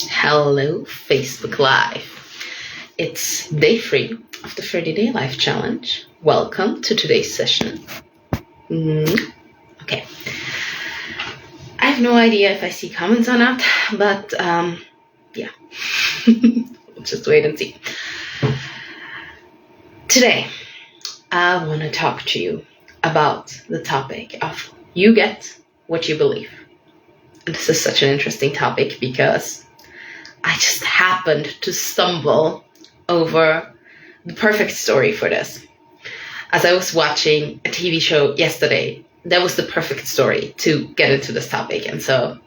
Hello, Facebook Live. It's day 3 of the 30-day life challenge. Welcome to today's session. Okay. I have no idea if I see comments or not, but yeah. We'll just wait and see. Today, I want to talk to you about the topic of you get what you believe. And this is such an interesting topic because I just happened to stumble over the perfect story for this. As I was watching a TV show yesterday, that was the perfect story to get into this topic. And so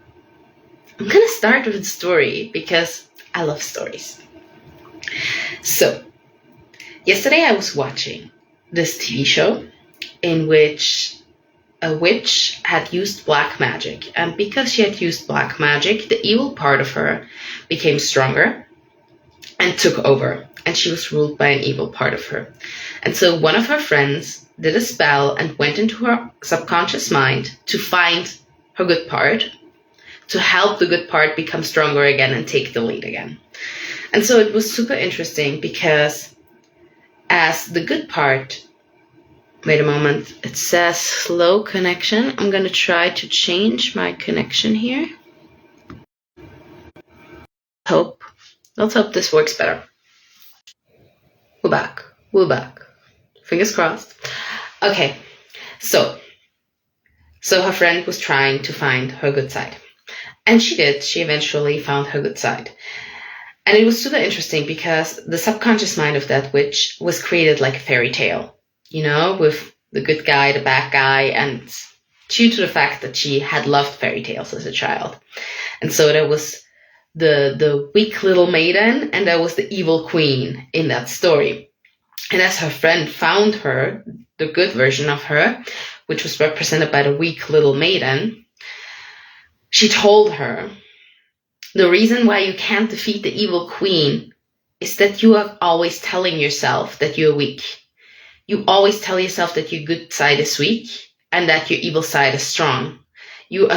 I'm going to start with the story because I love stories. So yesterday I was watching this TV show in which a witch had used black magic. And because she had used black magic, the evil part of her became stronger and took over. And she was ruled by an evil part of her. And so one of her friends did a spell and went into her subconscious mind to find her good part, to help the good part become stronger again and take the lead again. And so it was super interesting because as the good part, wait a moment, it says slow connection. I'm going to try to change my connection here. Let's hope this works better. We're back. Fingers crossed. Okay, so her friend was trying to find her good side. And she did. She eventually found her good side. And it was super interesting because the subconscious mind of that witch was created like a fairy tale, you know, with the good guy, the bad guy, and due to the fact that she had loved fairy tales as a child. And so there was the weak little maiden, and there was the evil queen in that story. And as her friend found her, the good version of her, which was represented by the weak little maiden, she told her, the reason why you can't defeat the evil queen is that you are always telling yourself that you're weak. You always tell yourself that your good side is weak and that your evil side is strong. You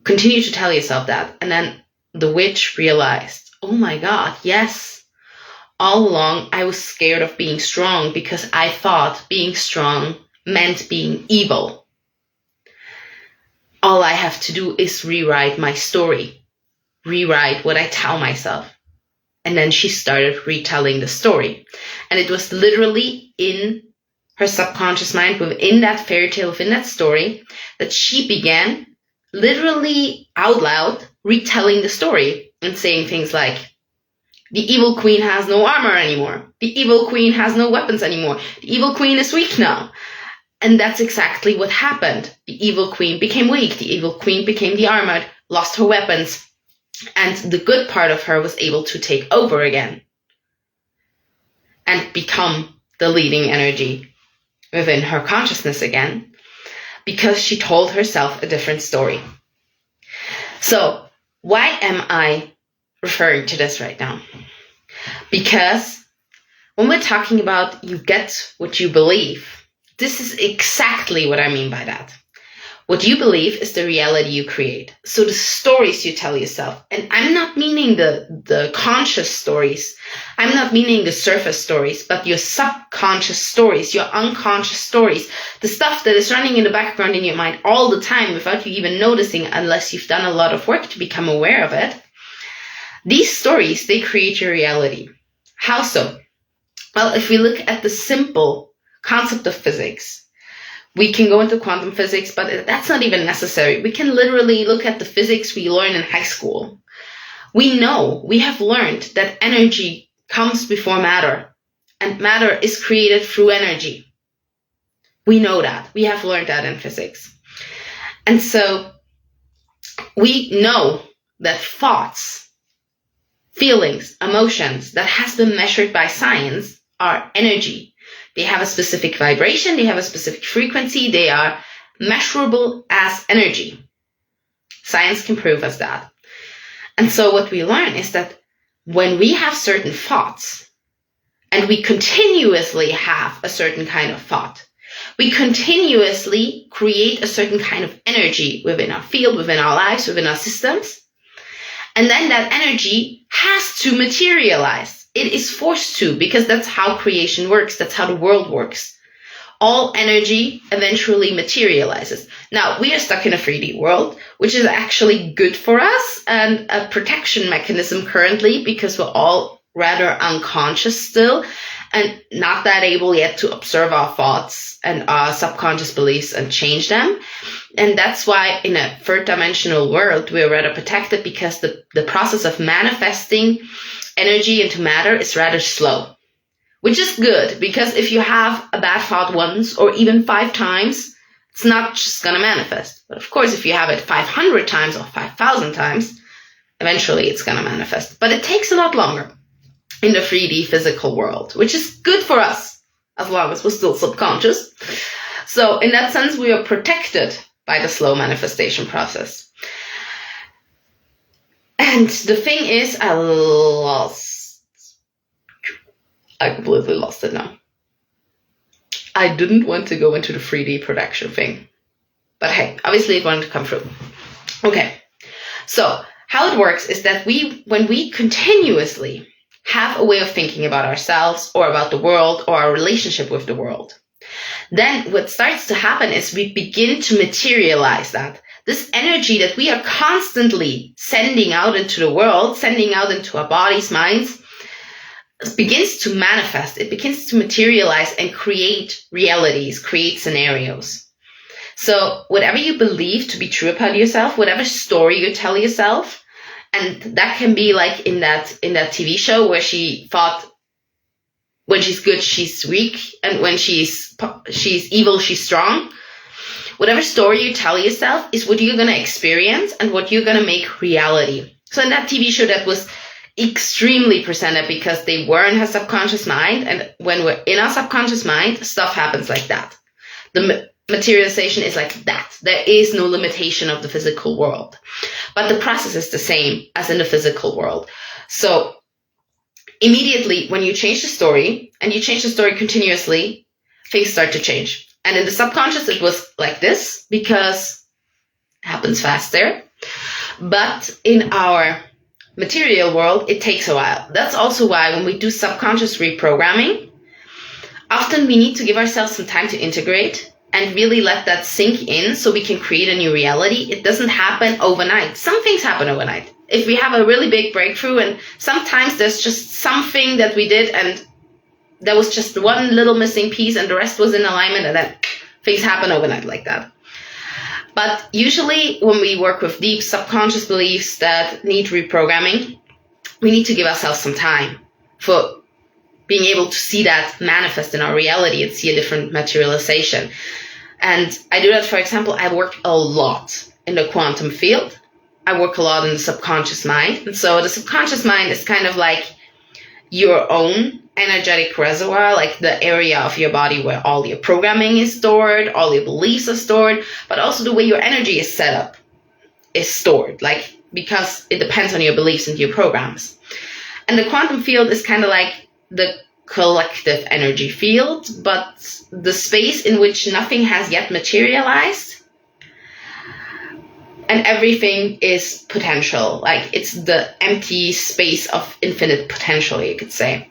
continue to tell yourself that. And then the witch realized, oh my God, yes. All along, I was scared of being strong because I thought being strong meant being evil. All I have to do is rewrite my story, rewrite what I tell myself. And then she started retelling the story. And it was literally in her subconscious mind, within that fairy tale, within that story, that she began literally out loud retelling the story and saying things like, the evil queen has no armor anymore. The evil queen has no weapons anymore. The evil queen is weak now. And that's exactly what happened. The evil queen became weak. The evil queen became the armored, lost her weapons. And the good part of her was able to take over again and become the leading energy within her consciousness again because she told herself a different story. So why am I referring to this right now? Because when we're talking about you get what you believe, this is exactly what I mean by that. What you believe is the reality you create. So the stories you tell yourself, and I'm not meaning the conscious stories, I'm not meaning the surface stories, but your subconscious stories, your unconscious stories, the stuff that is running in the background in your mind all the time without you even noticing unless you've done a lot of work to become aware of it. These stories, they create your reality. How so? Well, if we look at the simple concept of physics, we can go into quantum physics, but that's not even necessary. We can literally look at the physics we learn in high school. We have learned that energy comes before matter, and matter is created through energy. We know that. We have learned that in physics. And so we know that thoughts, feelings, emotions that has been measured by science are energy. They have a specific vibration, they have a specific frequency, they are measurable as energy. Science can prove us that. And so what we learn is that when we have certain thoughts, and we continuously have a certain kind of thought, we continuously create a certain kind of energy within our field, within our lives, within our systems. And then that energy has to materialize. It is forced to, because that's how creation works. That's how the world works. All energy eventually materializes. Now, we are stuck in a 3D world, which is actually good for us and a protection mechanism currently, because we're all rather unconscious still and not that able yet to observe our thoughts and our subconscious beliefs and change them. And that's why in a third dimensional world, we're rather protected, because the process of manifesting energy into matter is rather slow. Which is good, because if you have a bad thought once or even 5 times, it's not just going to manifest. But of course, if you have it 500 times or 5,000 times, eventually it's going to manifest. But it takes a lot longer in the 3D physical world, which is good for us, as long as we're still subconscious. So in that sense, we are protected by the slow manifestation process. And the thing is, I completely lost it now. I didn't want to go into the 3D production thing. But hey, obviously it wanted to come through. Okay, so how it works is that when we continuously have a way of thinking about ourselves or about the world or our relationship with the world, then what starts to happen is we begin to materialize that. This energy that we are constantly sending out into the world, sending out into our bodies, minds, begins to manifest. It begins to materialize and create realities, create scenarios. So whatever you believe to be true about yourself, whatever story you tell yourself, and that can be like in that TV show where she thought when she's good, she's weak, and when she's evil, she's strong. Whatever story you tell yourself is what you're going to experience and what you're going to make reality. So in that TV show, that was extremely presented because they were in her subconscious mind, and when we're in our subconscious mind, stuff happens like that. The materialization is like that. There is no limitation of the physical world, but the process is the same as in the physical world. So immediately when you change the story, and you change the story continuously, things start to change. And in the subconscious it was like this because it happens faster, but in our material world, it takes a while. That's also why when we do subconscious reprogramming, often we need to give ourselves some time to integrate and really let that sink in so we can create a new reality. It doesn't happen overnight. Some things happen overnight. If we have a really big breakthrough, and sometimes there's just something that we did and there was just one little missing piece and the rest was in alignment, and then things happen overnight like that. But usually when we work with deep subconscious beliefs that need reprogramming, we need to give ourselves some time for being able to see that manifest in our reality and see a different materialization. And I do that, for example, I work a lot in the quantum field. I work a lot in the subconscious mind. And so the subconscious mind is kind of like your own energetic reservoir, like the area of your body where all your programming is stored, all your beliefs are stored, but also the way your energy is set up is stored, like, because it depends on your beliefs and your programs. And the quantum field is kind of like the collective energy field, but the space in which nothing has yet materialized and everything is potential. Like, it's the empty space of infinite potential, you could say.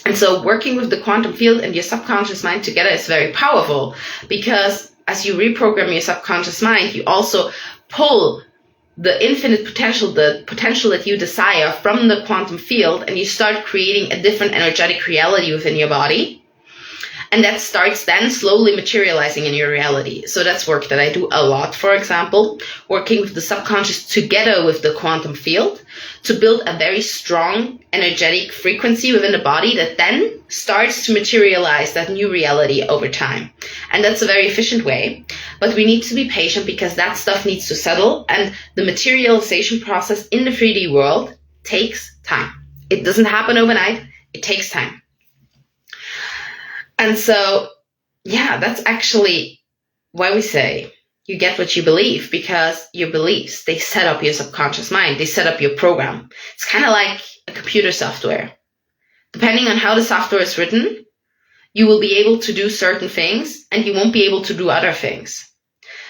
And so working with the quantum field and your subconscious mind together is very powerful, because as you reprogram your subconscious mind, you also pull the infinite potential, the potential that you desire, from the quantum field, and you start creating a different energetic reality within your body. And that starts then slowly materializing in your reality. So that's work that I do a lot, for example, working with the subconscious together with the quantum field to build a very strong energetic frequency within the body that then starts to materialize that new reality over time. And that's a very efficient way, but we need to be patient because that stuff needs to settle, and the materialization process in the 3D world takes time. It doesn't happen overnight, it takes time. And so, yeah, that's actually why we say you get what you believe, because your beliefs, they set up your subconscious mind. They set up your program. It's kind of like a computer software. Depending on how the software is written, you will be able to do certain things and you won't be able to do other things.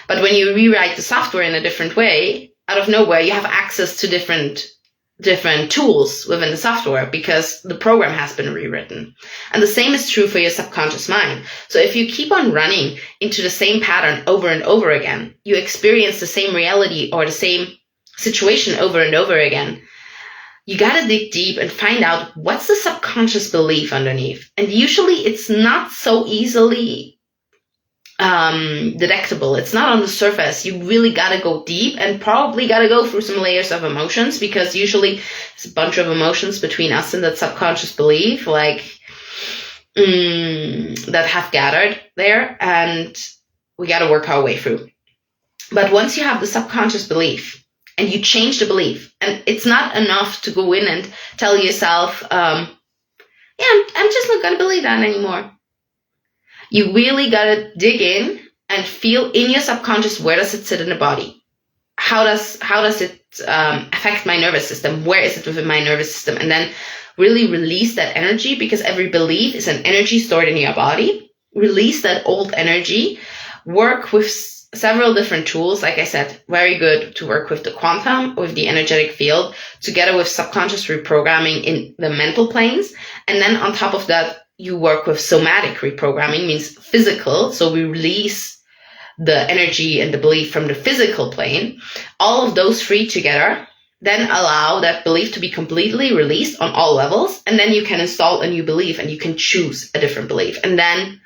But when you rewrite the software in a different way, out of nowhere, you have access to different different tools within the software because the program has been rewritten. And the same is true for your subconscious mind. So if you keep on running into the same pattern over and over again, you experience the same reality or the same situation over and over again, you got to dig deep and find out what's the subconscious belief underneath. And usually it's not so easily detectable. It's not on the surface. You really got to go deep and probably got to go through some layers of emotions, because usually it's a bunch of emotions between us and that subconscious belief, like that have gathered there, and we got to work our way through. But once you have the subconscious belief and you change the belief, and it's not enough to go in and tell yourself, I'm just not going to believe that anymore. You really got to dig in and feel in your subconscious, where does it sit in the body? How does it affect my nervous system? Where is it within my nervous system? And then really release that energy, because every belief is an energy stored in your body. Release that old energy. Work with several different tools. Like I said, very good to work with the quantum, with the energetic field, together with subconscious reprogramming in the mental planes. And then on top of that, you work with somatic reprogramming, means physical. So we release the energy and the belief from the physical plane. All of those three together then allow that belief to be completely released on all levels. And then you can install a new belief and you can choose a different belief. And then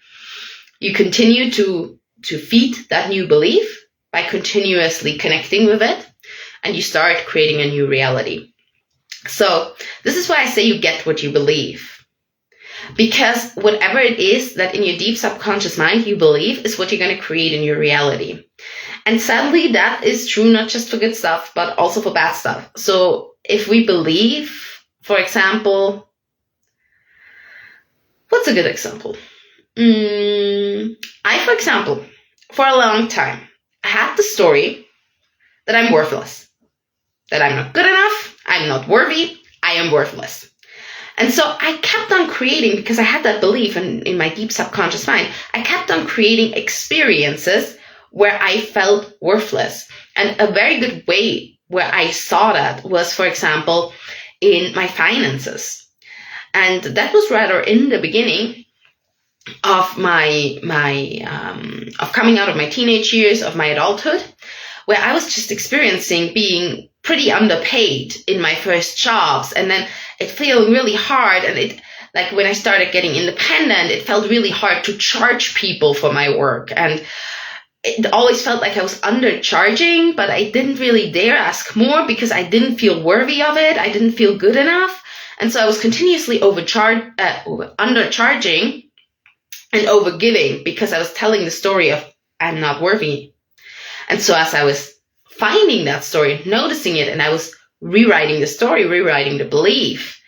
you continue to feed that new belief by continuously connecting with it. And you start creating a new reality. So this is why I say you get what you believe. Because whatever it is that in your deep subconscious mind you believe is what you're going to create in your reality. And sadly, that is true not just for good stuff, but also for bad stuff. So if we believe, for example, what's a good example? For example, for a long time, I had the story that I'm worthless, that I'm not good enough, I'm not worthy, I am worthless. And so I kept on creating, because I had that belief in my deep subconscious mind, I kept on creating experiences where I felt worthless. And a very good way where I saw that was, for example, in my finances. And that was rather in the beginning of of coming out of my teenage years, of my adulthood, where I was just experiencing being pretty underpaid in my first jobs, and then it feeling really hard. And it, like when I started getting independent, it felt really hard to charge people for my work, and it always felt like I was undercharging, but I didn't really dare ask more because I didn't feel worthy of it. I didn't feel good enough, and so I was continuously undercharging and overgiving, because I was telling the story of I'm not worthy. And so as I was finding that story, noticing it, and I was rewriting the story, rewriting the belief,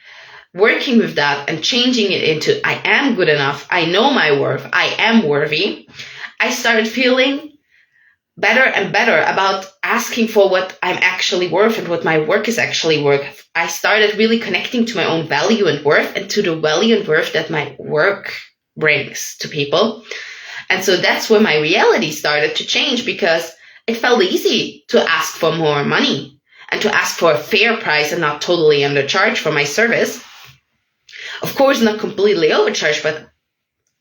working with that and changing it into I am good enough, I know my worth, I am worthy, I started feeling better and better about asking for what I'm actually worth and what my work is actually worth. I started really connecting to my own value and worth, and to the value and worth that my work brings to people. And so that's where my reality started to change, because it felt easy to ask for more money and to ask for a fair price and not totally undercharge for my service. Of course, not completely overcharged, but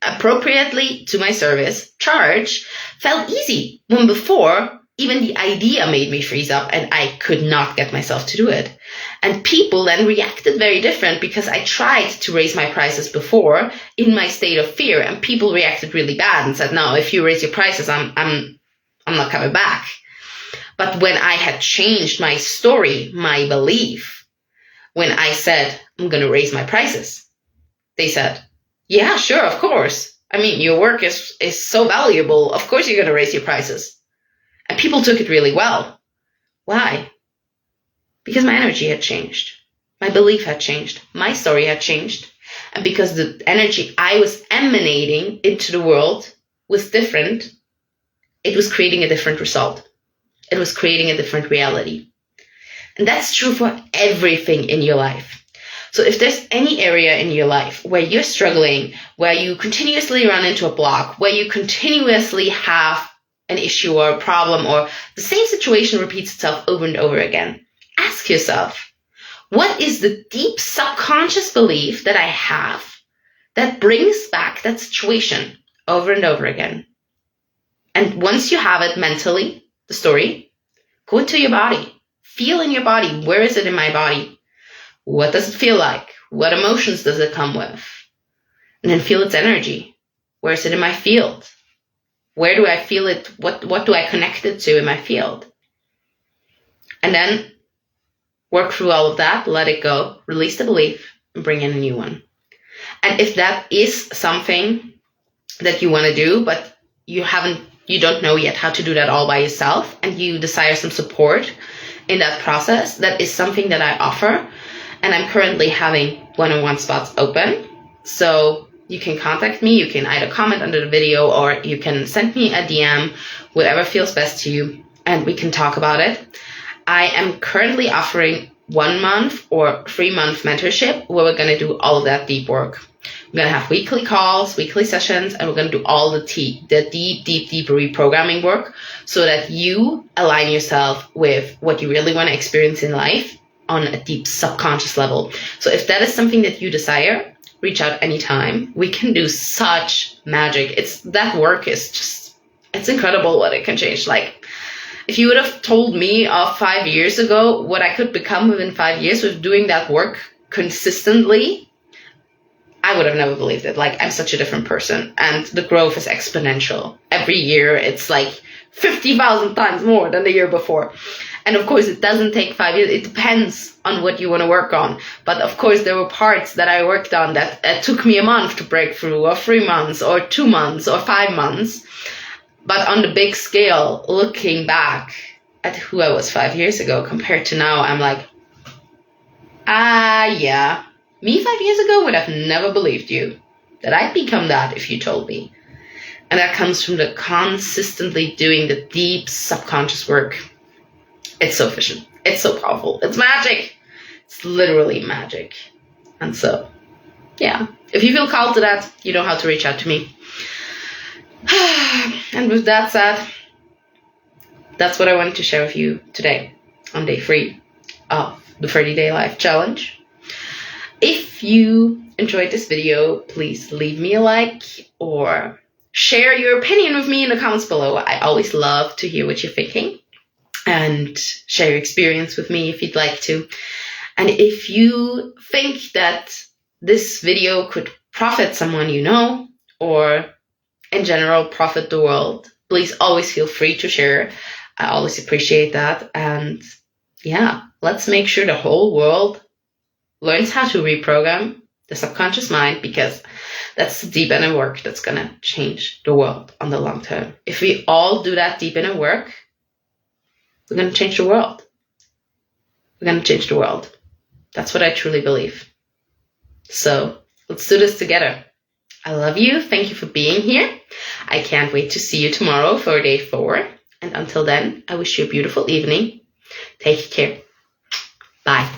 appropriately to my service charge felt easy, when before even the idea made me freeze up and I could not get myself to do it. And people then reacted very different, because I tried to raise my prices before in my state of fear, and people reacted really bad and said, no, if you raise your prices, I'm not coming back. But when I had changed my story, my belief, when I said, I'm going to raise my prices, they said, yeah, sure, of course. I mean, your work is so valuable. Of course you're going to raise your prices. And people took it really well. Why? Because my energy had changed. My belief had changed. My story had changed. And because the energy I was emanating into the world was different, it was creating a different result. It was creating a different reality. And that's true for everything in your life. So if there's any area in your life where you're struggling, where you continuously run into a block, where you continuously have an issue or a problem, or the same situation repeats itself over and over again, ask yourself, What is the deep subconscious belief that I have that brings back that situation over and over again? And once you have it mentally, the story, go into your body. Feel in your body. Where is it in my body? What does it feel like? What emotions does it come with? And then feel its energy. Where is it in my field? Where do I feel it? What do I connect it to in my field? And then work through all of that, let it go, release the belief, and bring in a new one. And if that is something that you want to do, but you don't know yet how to do that all by yourself, and you desire some support in that process, that is something that I offer. And I'm currently having one-on-one spots open. So you can contact me. You can either comment under the video or you can send me a DM, whatever feels best to you, and we can talk about it. I am currently offering 1 month or 3 month mentorship where we're going to do all of that deep work. We're going to have weekly calls, weekly sessions, and we're going to do all the deep reprogramming work so that you align yourself with what you really want to experience in life on a deep subconscious level. So if that is something that you desire, reach out anytime. We can do such magic. That work is just, it's incredible what it can change. Like, if you would have told me 5 years ago what I could become within 5 years with doing that work consistently, I would have never believed it. Like, I'm such a different person, and the growth is exponential. Every year, it's like 50,000 times more than the year before. And of course, it doesn't take 5 years. It depends on what you want to work on. But of course, there were parts that I worked on that took me a month to break through, or 3 months, or 2 months, or 5 months. But on the big scale, looking back at who I was 5 years ago compared to now, I'm like, yeah. Me 5 years ago would have never believed you that I'd become that if you told me. And that comes from the consistently doing the deep subconscious work. It's so efficient. It's so powerful. It's magic. It's literally magic. And so, yeah. If you feel called to that, you know how to reach out to me. And with that said, that's what I wanted to share with you today on day 3 of the 30-day life challenge. If you enjoyed this video, please leave me a like or share your opinion with me in the comments below. I always love to hear what you're thinking, and share your experience with me if you'd like to. And if you think that this video could profit someone you know, or in general profit the world, please always feel free to share. I always appreciate that. And yeah, let's make sure the whole world learns how to reprogram the subconscious mind, because that's the deep inner work that's going to change the world on the long term. If we all do that deep inner work, we're going to change the world. We're going to change the world. That's what I truly believe. So let's do this together. I love you. Thank you for being here. I can't wait to see you tomorrow for day 4. And until then, I wish you a beautiful evening. Take care. Bye.